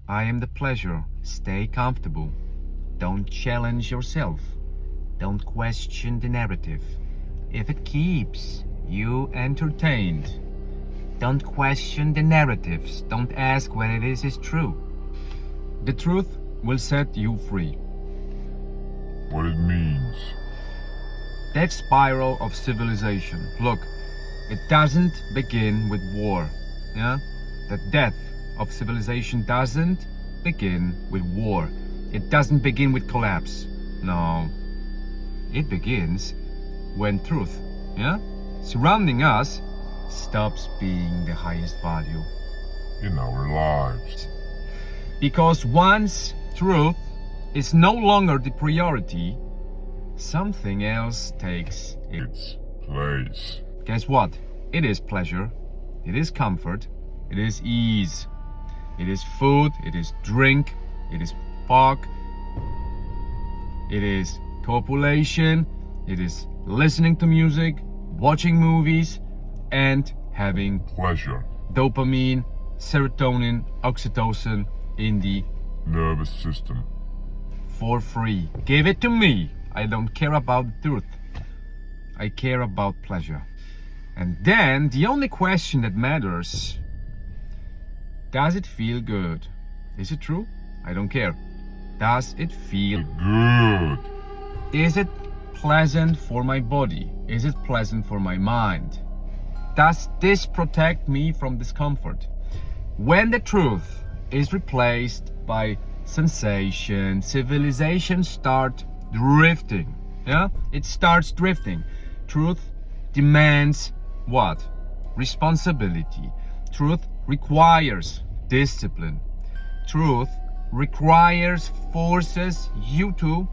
I am the pleasure. Stay comfortable. Don't challenge yourself. Don't question the narrative. If it keeps you entertained, don't question the narratives. Don't ask whether it is true. The truth will set you free. What it means. Death spiral of civilization. Look, it doesn't begin with war. Yeah? The death of civilization doesn't begin with war. It doesn't begin with collapse. No. It begins when truth, yeah, surrounding us stops being the highest value In our lives. because once truth is no longer the priority, something else takes Its place. Guess what? It is pleasure, it is comfort, it is ease, it is food, it is drink, it is park, it is copulation, it is listening to music, watching movies, and having Pleasure. dopamine, serotonin, oxytocin in the Nervous system. for free. Give it to me. I don't care about the truth. I care about pleasure. And then the only question that matters, does it feel good? Is it true? I don't care. Does it feel Good. Is it pleasant for my body? Is it pleasant for my mind? Does this protect me from discomfort? When the truth is replaced by sensation, civilization start drifting. Yeah? It starts drifting. Truth demands what? Responsibility. Truth requires discipline. Truth forces you to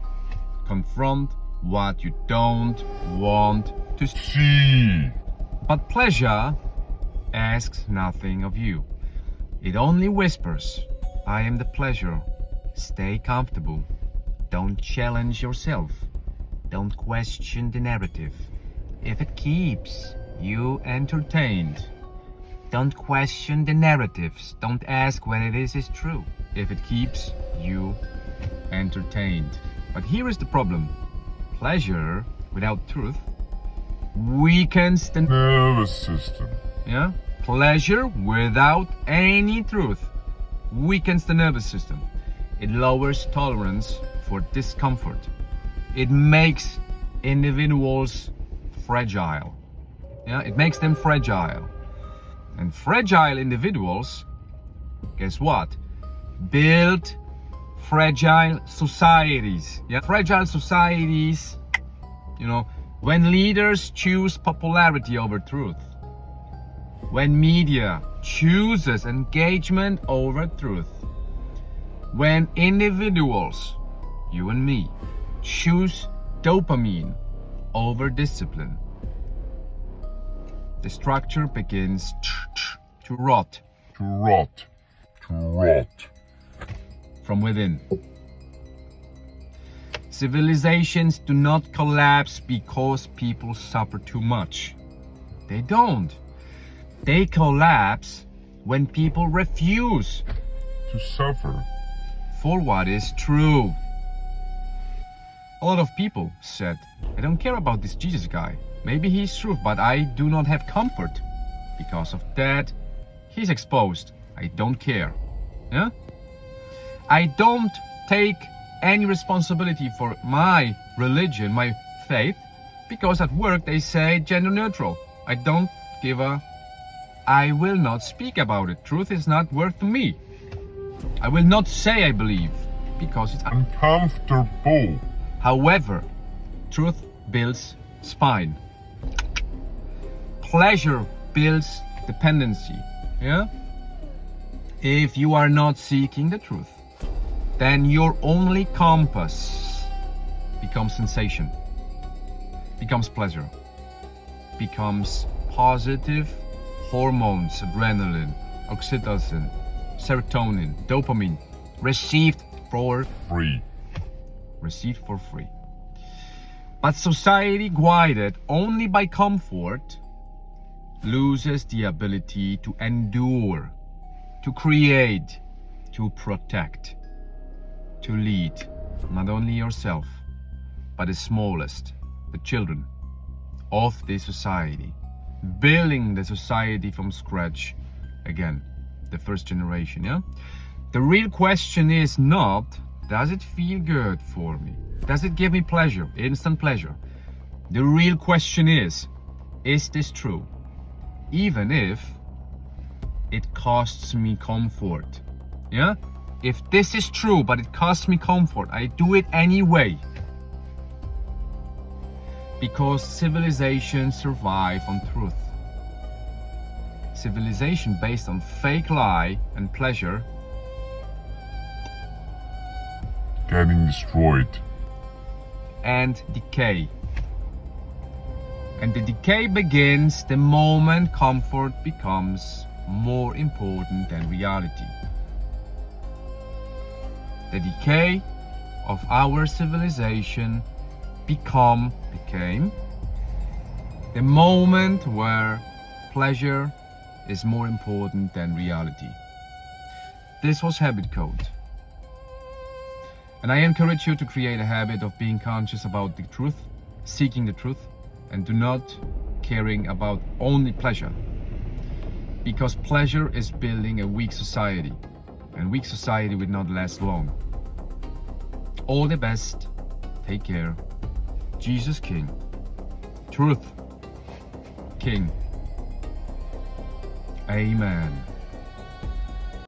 confront what you don't want to see. See. But pleasure asks nothing of you. It only whispers, I am the pleasure. Stay comfortable. Don't challenge yourself. Don't question the narrative. If it keeps you entertained, don't question the narratives. Don't ask whether this is true. If it keeps you entertained. But here is the problem. Pleasure without truth weakens the Nervous system. yeah? Pleasure without any truth weakens the nervous system. It lowers tolerance for discomfort. It makes individuals fragile. Yeah, it makes them fragile. And fragile individuals, guess what? Build fragile societies. Yeah, fragile societies, when leaders choose popularity over truth, when media chooses engagement over truth, when individuals, you and me, choose dopamine over discipline, the structure begins to rot To rot. To rot. from within. Civilizations do not collapse because people suffer too much. They don't. They collapse when people refuse To suffer. for what is true. A lot of people said, I don't care about this Jesus guy. Maybe he's true, but I do not have comfort. Because of that, he's exposed. I don't care. Yeah? I don't take any responsibility for my religion, my faith, because at work they say gender neutral. I will not speak about it. Truth is not worth to me. I will not say I believe because it's Uncomfortable. However, truth builds spine. Pleasure builds dependency. Yeah? If you are not seeking the truth, then your only compass becomes sensation, becomes pleasure, becomes positive hormones, adrenaline, oxytocin, serotonin, dopamine, received for Free. free. But society guided only by comfort loses the ability to endure, to create, to protect, to lead not only yourself, but the smallest, the children of the society, building the society from scratch again, the first generation. Yeah, the real question is not, does it feel good for me? Does it give me pleasure, instant pleasure? The real question is this true? Even if it costs me comfort. Yeah? If this is true, but it costs me comfort, I do it anyway. Because civilization survive on truth. Civilization based on fake lie and pleasure getting destroyed. And decay. And the decay begins the moment comfort becomes more important than reality. The decay of our civilization became the moment where pleasure is more important than reality. This was Habit Code. And I encourage you to create a habit of being conscious about the truth, seeking the truth, and do not caring about only pleasure. Because pleasure is building a weak society, and weak society will not last long. All the best. Take care. Jesus King. Truth King. Amen.